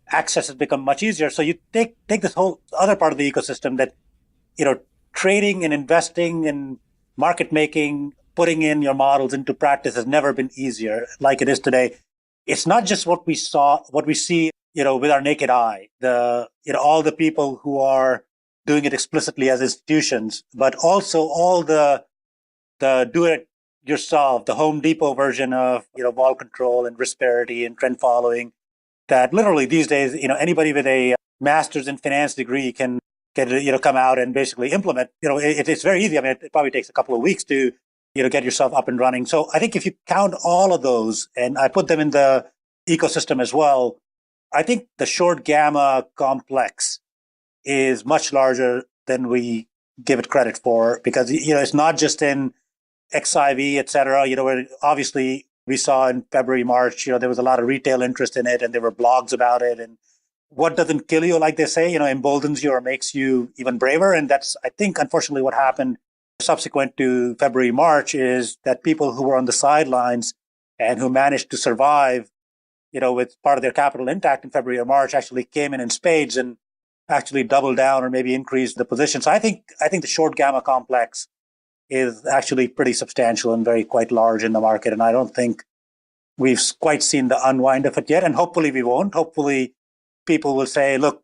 access has become much easier. So you take this whole other part of the ecosystem that, trading and investing and market making, putting in your models into practice has never been easier like it is today. It's not just what we see, with our naked eye, all the people who are doing it explicitly as institutions, but also all the do it yourself, the Home Depot version of, vol control and risk parity and trend following, that literally these days, anybody with a master's in finance degree can come out and basically implement. It's very easy. I mean, it probably takes a couple of weeks to, get yourself up and running. So I think if you count all of those, and I put them in the ecosystem as well, I think the short gamma complex is much larger than we give it credit for, because, it's not just in XIV, et cetera, where obviously we saw in February, March, there was a lot of retail interest in it, and there were blogs about it. And what doesn't kill you, like they say, emboldens you or makes you even braver. And that's, I think, unfortunately, what happened subsequent to February, March, is that people who were on the sidelines and who managed to survive, with part of their capital intact in February or March, actually came in spades and actually doubled down or maybe increased the position. So I think the short gamma complex is actually pretty substantial and quite large in the market. And I don't think we've quite seen the unwind of it yet. And hopefully we won't. Hopefully people will say, look,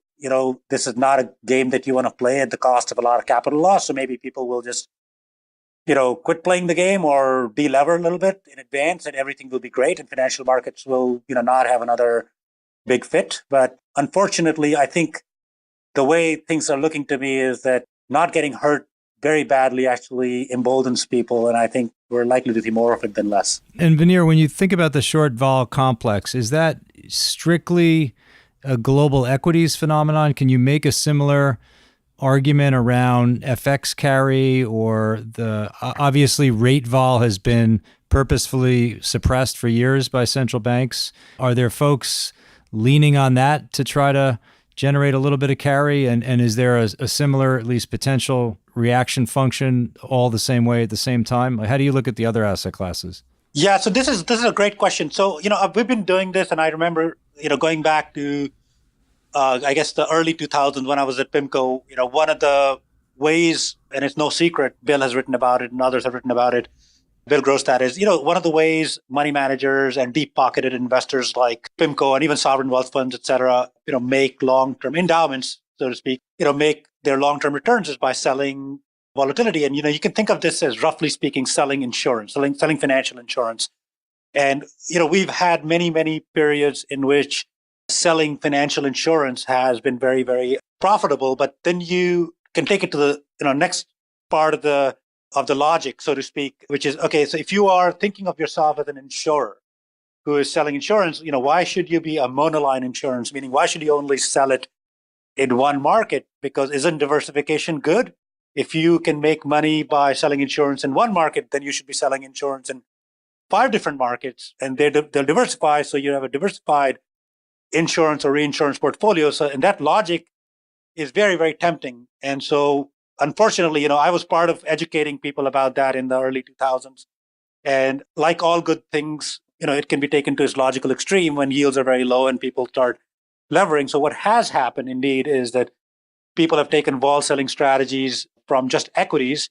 this is not a game that you want to play at the cost of a lot of capital loss. So maybe people will just, quit playing the game or de-lever a little bit in advance, and everything will be great. And financial markets will, not have another big fit. But unfortunately, I think the way things are looking to me is that not getting hurt very badly actually emboldens people. And I think we're likely to see more of it than less. And Veneer, when you think about the short vol complex, is that strictly a global equities phenomenon? Can you make a similar argument around FX carry, or obviously rate vol has been purposefully suppressed for years by central banks? Are there folks leaning on that to try to generate a little bit of carry? And is there a similar, at least potential reaction function all the same way at the same time? How do you look at the other asset classes? Yeah, so this is a great question. So, we've been doing this, and I remember, going back to, I guess the early 2000s when I was at PIMCO, one of the ways, and it's no secret, Bill has written about it and others have written about it, Bill Grostad, is, one of the ways money managers and deep-pocketed investors like PIMCO and even sovereign wealth funds, et cetera, make long-term endowments, so to speak, make their long-term returns is by selling volatility. And, you can think of this as, roughly speaking, selling insurance, selling financial insurance. And, we've had many, many periods in which selling financial insurance has been very, very profitable. But then you can take it to the next part of the logic, so to speak, which is, okay, so if you are thinking of yourself as an insurer who is selling insurance, why should you be a monoline insurance? Meaning, why should you only sell it in one market? Because isn't diversification good? If you can make money by selling insurance in one market, then you should be selling insurance in 5 different markets, and they'll diversify. So you have a diversified insurance or reinsurance portfolio. So, and that logic is very, very tempting. And so, unfortunately, I was part of educating people about that in the early 2000s. And like all good things, it can be taken to its logical extreme when yields are very low and people start levering. So what has happened indeed is that people have taken vol selling strategies from just equities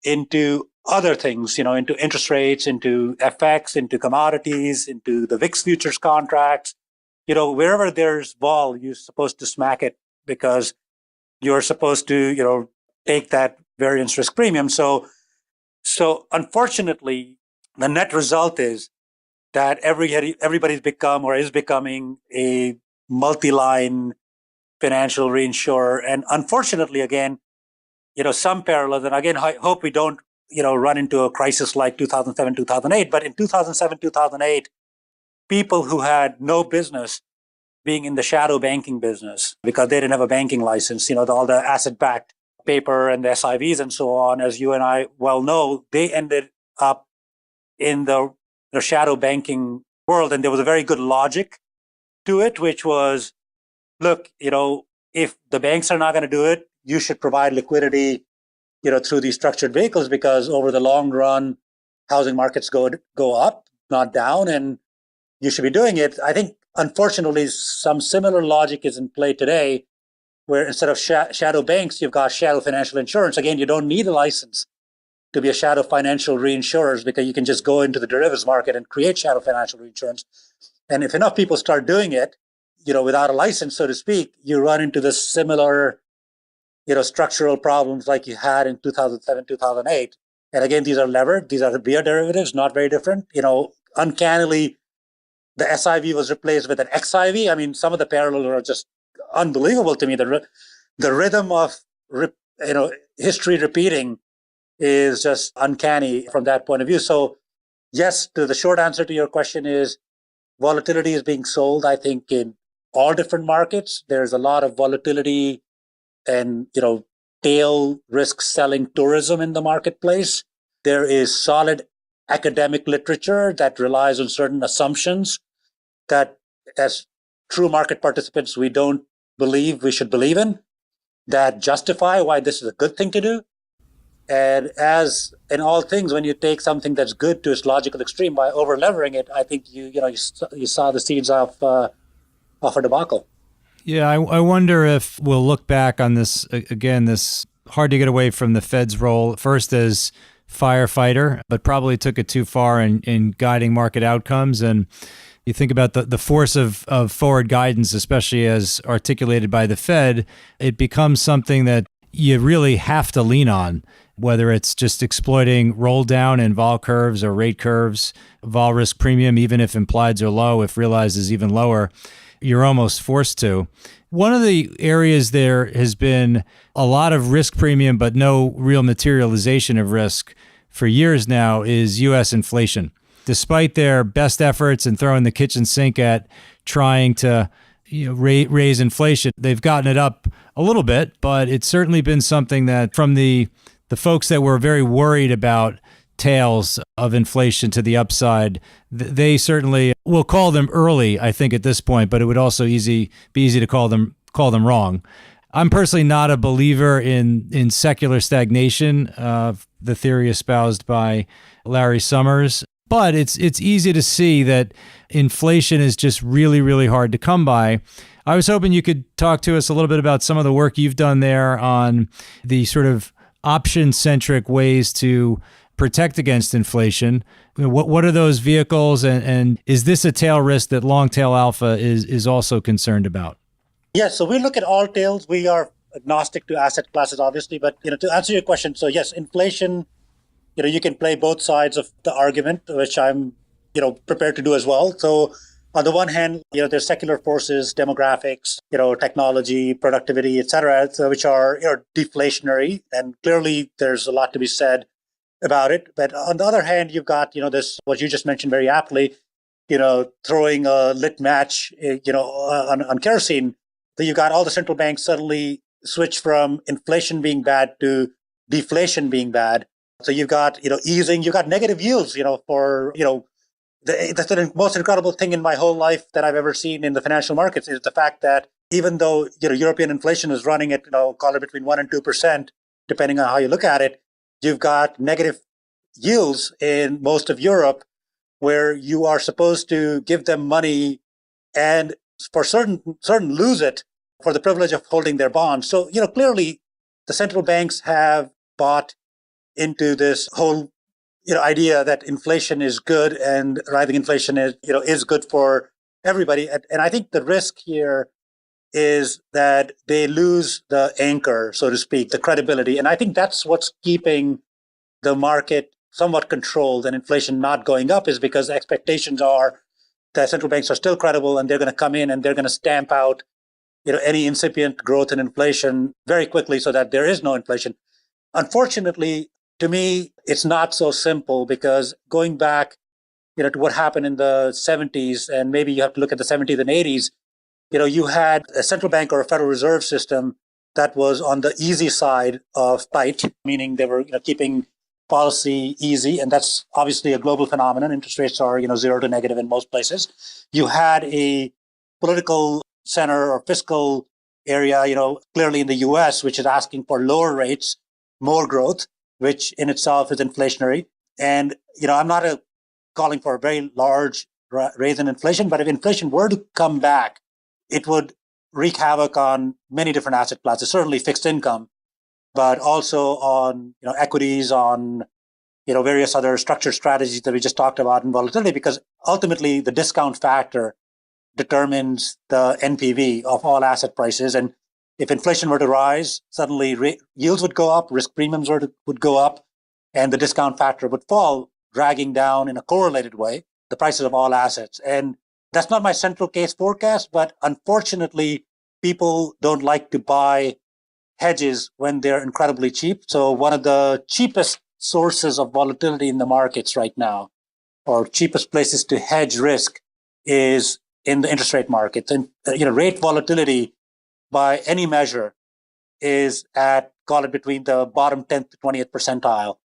into other things, into interest rates, into FX, into commodities, into the VIX futures contracts. Wherever there's vol, you're supposed to smack it because you're supposed to, take that variance risk premium. So unfortunately, the net result is that everybody's become or is becoming a multi-line financial reinsurer. And unfortunately, again, some parallels, and again, I hope we don't, run into a crisis like 2007, 2008. But in 2007, 2008, people who had no business being in the shadow banking business because they didn't have a banking license, all the asset-backed paper and the SIVs and so on, as you and I well know, they ended up in the shadow banking world. And there was a very good logic to it, which was, look, if the banks are not going to do it, you should provide liquidity, through these structured vehicles, because over the long run, housing markets go up, not down, and you should be doing it. I think, unfortunately, some similar logic is in play today, where instead of shadow banks, you've got shadow financial insurance. Again, you don't need a license to be a shadow financial reinsurer, because you can just go into the derivatives market and create shadow financial reinsurance. And if enough people start doing it, without a license, so to speak, you run into the similar, structural problems like you had in 2007, 2008. And again, these are levered. These are beer derivatives, not very different. Uncannily, the SIV was replaced with an XIV. I mean, some of the parallels are just unbelievable to me. The rhythm of, history repeating is just uncanny from that point of view. So yes, the short answer to your question is volatility is being sold, I think, in all different markets. There's a lot of volatility and, tail risk selling tourism in the marketplace. There is solid academic literature that relies on certain assumptions that, as true market participants, we don't believe we should believe in, that justify why this is a good thing to do. And as in all things, when you take something that's good to its logical extreme by over-levering it, I think you saw the seeds of a debacle. Yeah, I wonder if we'll look back on this, again, this hard to get away from the Fed's role, first as firefighter, but probably took it too far in guiding market outcomes. And you think about the force of forward guidance, especially as articulated by the Fed, it becomes something that you really have to lean on, whether it's just exploiting roll down in vol curves or rate curves, vol risk premium, even if implieds are low, if realized is even lower, you're almost forced to. One of the areas there has been a lot of risk premium, but no real materialization of risk for years now is U.S. inflation. Despite their best efforts and throwing the kitchen sink at trying to raise inflation, they've gotten it up a little bit, but it's certainly been something that from the folks that were very worried about tails of inflation to the upside, they certainly will call them early, I think, at this point, but it would also be easy to call them wrong. I'm personally not a believer in secular stagnation, the theory espoused by Larry Summers, but it's easy to see that inflation is just really, really hard to come by. I was hoping you could talk to us a little bit about some of the work you've done there on the sort of option-centric ways to protect against inflation. What are those vehicles, and is this a tail risk that long tail alpha is also concerned about? Yes, so we look at all tails. We are agnostic to asset classes, obviously, but to answer your question, so yes, inflation, you can play both sides of the argument, which I'm prepared to do as well. So on the one hand, there's secular forces, demographics, technology, productivity, et cetera, which are deflationary, and clearly there's a lot to be said about it. But on the other hand, you've got this, what you just mentioned very aptly, throwing a lit match on kerosene. So you've got all the central banks suddenly switch from inflation being bad to deflation being bad. So you've got easing, you've got negative yields, for that's the most incredible thing in my whole life that I've ever seen in the financial markets is the fact that even though European inflation is running at call it between 1% and 2%, depending on how you look at it, you've got negative yields in most of Europe, where you are supposed to give them money and for certain lose it for the privilege of holding their bonds. So clearly the central banks have bought into this whole idea that inflation is good and rising inflation is good for everybody. And I think the risk here is that they lose the anchor, so to speak, the credibility. And I think that's what's keeping the market somewhat controlled and inflation not going up, is because expectations are that central banks are still credible and they're going to come in and they're going to stamp out any incipient growth in inflation very quickly so that there is no inflation. Unfortunately, to me, it's not so simple, because going back to what happened in the 70s, and maybe you have to look at the 70s and 80s, you had a central bank or a Federal Reserve system that was on the easy side of tight, meaning they were keeping policy easy. And that's obviously a global phenomenon. Interest rates are, 0 to negative in most places. You had a political center or fiscal area, clearly in the US, which is asking for lower rates, more growth, which in itself is inflationary. And, I'm not calling for a very large raise in inflation, but if inflation were to come back, it would wreak havoc on many different asset classes, certainly fixed income, but also on equities, on various other structured strategies that we just talked about in volatility, because ultimately the discount factor determines the NPV of all asset prices. And if inflation were to rise, suddenly yields would go up, risk premiums would go up, and the discount factor would fall, dragging down in a correlated way the prices of all assets. And that's not my central case forecast, but unfortunately, people don't like to buy hedges when they're incredibly cheap. So one of the cheapest sources of volatility in the markets right now, or cheapest places to hedge risk, is in the interest rate markets. And rate volatility by any measure is at, call it, between the bottom 10th to 20th percentile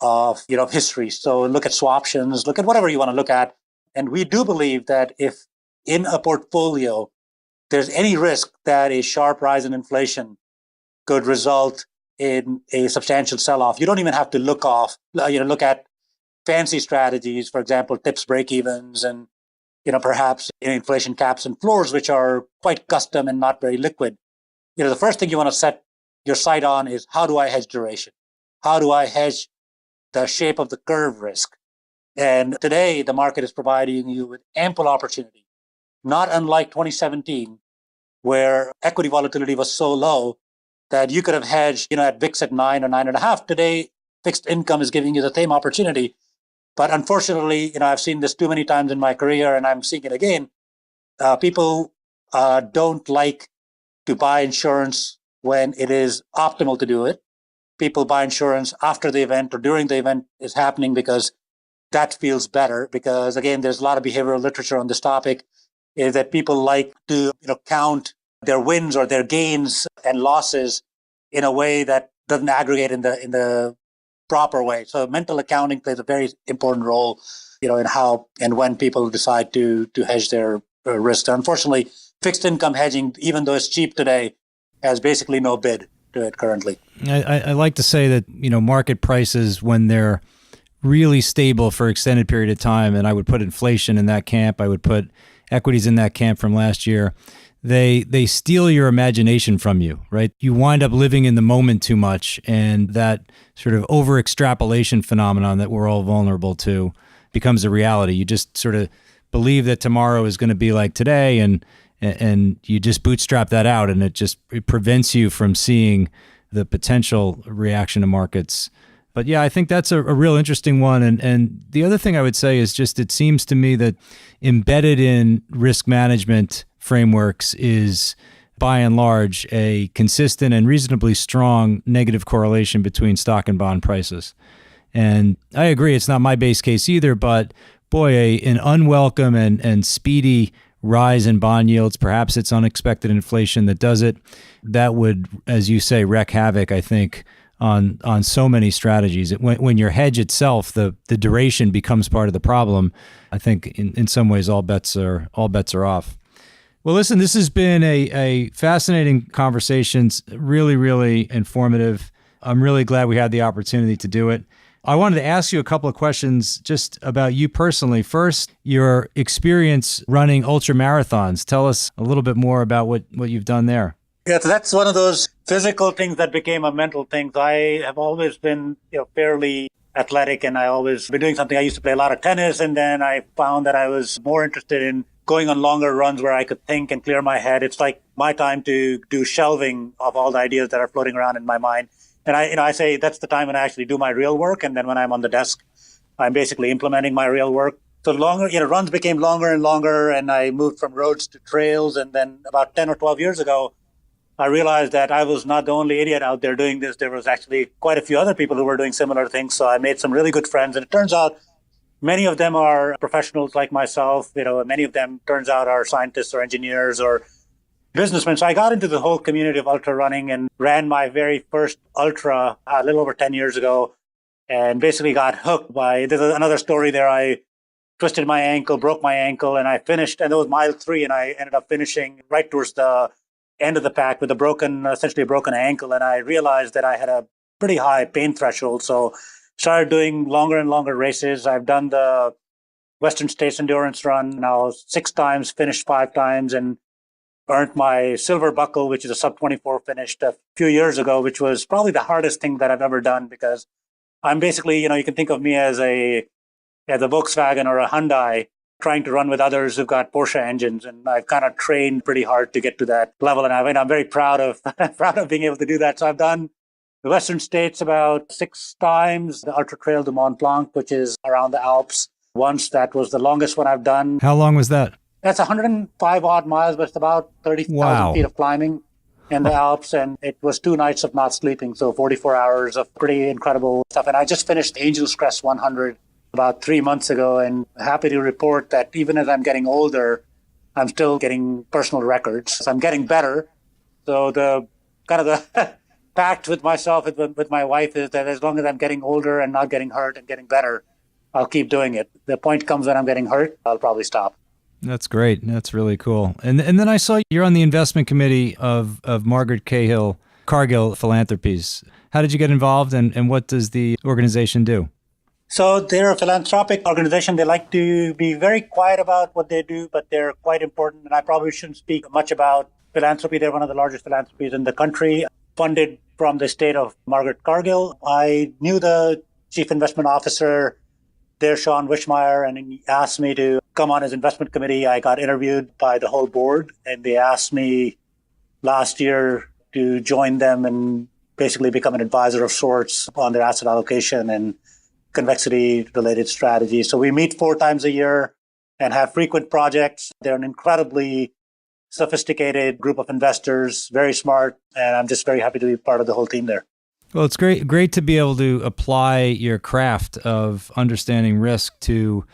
of history. So look at swaptions, look at whatever you want to look at. And we do believe that if in a portfolio there's any risk that a sharp rise in inflation could result in a substantial sell-off, you don't even have to look at fancy strategies, for example, tips break-evens, and perhaps inflation caps and floors, which are quite custom and not very liquid. The first thing you want to set your sight on is, how do I hedge duration? How do I hedge the shape of the curve risk? And today, the market is providing you with ample opportunity, not unlike 2017, where equity volatility was so low that you could have hedged, at VIX at 9 or 9.5. Today, fixed income is giving you the same opportunity. But unfortunately, I've seen this too many times in my career, and I'm seeing it again. People don't like to buy insurance when it is optimal to do it. People buy insurance after the event or during the event is happening because that feels better. Because again, there's a lot of behavioral literature on this topic, is that people like to count their wins or their gains and losses in a way that doesn't aggregate in the proper way. So mental accounting plays a very important role, in how and when people decide to hedge their risk. Unfortunately, fixed income hedging, even though it's cheap today, has basically no bid to it currently. I like to say that, market prices, when they're really stable for extended period of time, and I would put inflation in that camp, I would put equities in that camp from last year, they steal your imagination from you, right? You wind up living in the moment too much, and that sort of over extrapolation phenomenon that we're all vulnerable to becomes a reality. You just sort of believe that tomorrow is going to be like today, and you just bootstrap that out, and it prevents you from seeing the potential reaction to markets. But yeah, I think that's a real interesting one. And the other thing I would say is just, it seems to me that embedded in risk management frameworks is, by and large, a consistent and reasonably strong negative correlation between stock and bond prices. And I agree, it's not my base case either, but boy, an unwelcome and speedy rise in bond yields, perhaps it's unexpected inflation that does it, that would, as you say, wreak havoc, I think, on so many strategies. When your hedge itself, the duration becomes part of the problem, I think in some ways all bets are off. Well, listen, this has been a fascinating conversation, really, really informative. I'm really glad we had the opportunity to do it. I wanted to ask you a couple of questions just about you personally. First, your experience running ultra marathons. Tell us a little bit more about what you've done there. Yeah, so that's one of those physical things that became a mental thing. So I have always been, fairly athletic, and I always been doing something. I used to play a lot of tennis, and then I found that I was more interested in going on longer runs where I could think and clear my head. It's like my time to do shelving of all the ideas that are floating around in my mind. And I say that's the time when I actually do my real work. And then when I'm on the desk, I'm basically implementing my real work. So runs became longer and longer, and I moved from roads to trails. And then about 10 or 12 years ago, I realized that I was not the only idiot out there doing this. There was actually quite a few other people who were doing similar things. So I made some really good friends. And it turns out many of them are professionals like myself. Many of them, turns out, are scientists or engineers or businessman. So I got into the whole community of ultra running and ran my very first ultra a little over 10 years ago, and basically got hooked by, there's another story there. I twisted my ankle, broke my ankle, and I finished, and it was mile 3, and I ended up finishing right towards the end of the pack with essentially a broken ankle. And I realized that I had a pretty high pain threshold. So started doing longer and longer races. I've done the Western States Endurance Run now 6 times, finished 5 times, and earned my silver buckle, which is a sub 24 finished a few years ago, which was probably the hardest thing that I've ever done, because I'm basically, you can think of me as a Volkswagen or a Hyundai trying to run with others who've got Porsche engines. And I've kind of trained pretty hard to get to that level. And I'm very proud of being able to do that. So I've done the Western States about 6 times, the Ultra Trail du Mont Blanc, which is around the Alps. Once, that was the longest one I've done. How long was that? That's 105 odd miles, but it's about 30,000 feet of climbing in the Alps. And it was 2 nights of not sleeping. So 44 hours of pretty incredible stuff. And I just finished Angel's Crest 100 about 3 months ago, and happy to report that even as I'm getting older, I'm still getting personal records. So I'm getting better. So the pact with myself, with my wife, is that as long as I'm getting older and not getting hurt and getting better, I'll keep doing it. The point comes when I'm getting hurt, I'll probably stop. That's great. That's really cool. And then I saw you're on the investment committee of Margaret Cargill Philanthropies. How did you get involved, and what does the organization do? So they're a philanthropic organization. They like to be very quiet about what they do, but they're quite important. And I probably shouldn't speak much about philanthropy. They're one of the largest philanthropies in the country, funded from the estate of Margaret Cargill. I knew the chief investment officer there, Sean Wishmeyer, and he asked me to come on his investment committee. I got interviewed by the whole board, and they asked me last year to join them and basically become an advisor of sorts on their asset allocation and convexity-related strategies. So we meet 4 times a year and have frequent projects. They're an incredibly sophisticated group of investors, very smart, and I'm just very happy to be part of the whole team there. Well, it's great to be able to apply your craft of understanding risk to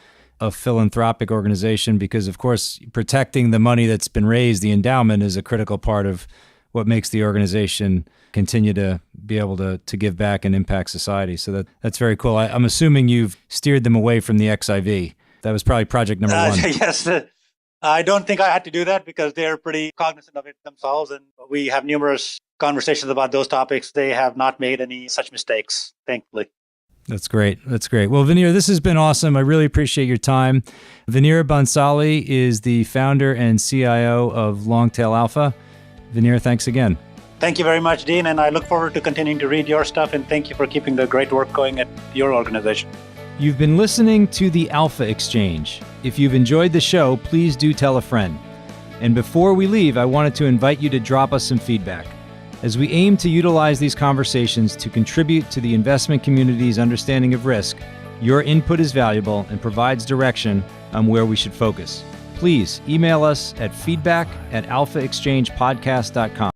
a philanthropic organization, because, of course, protecting the money that's been raised, the endowment, is a critical part of what makes the organization continue to be able to give back and impact society. So that's very cool. I'm assuming you've steered them away from the XIV. That was probably project number 1. Yes. I don't think I had to do that because they're pretty cognizant of it themselves. And we have numerous conversations about those topics. They have not made any such mistakes, thankfully. That's great. That's great. Well, Veneer, this has been awesome. I really appreciate your time. Veneer Bhansali is the founder and CIO of Longtail Alpha. Veneer, thanks again. Thank you very much, Dean, and I look forward to continuing to read your stuff, and thank you for keeping the great work going at your organization. You've been listening to the Alpha Exchange. If you've enjoyed the show, please do tell a friend. And before we leave, I wanted to invite you to drop us some feedback, as we aim to utilize these conversations to contribute to the investment community's understanding of risk. Your input is valuable and provides direction on where we should focus. Please email us at feedback@alphaexchangepodcast.com.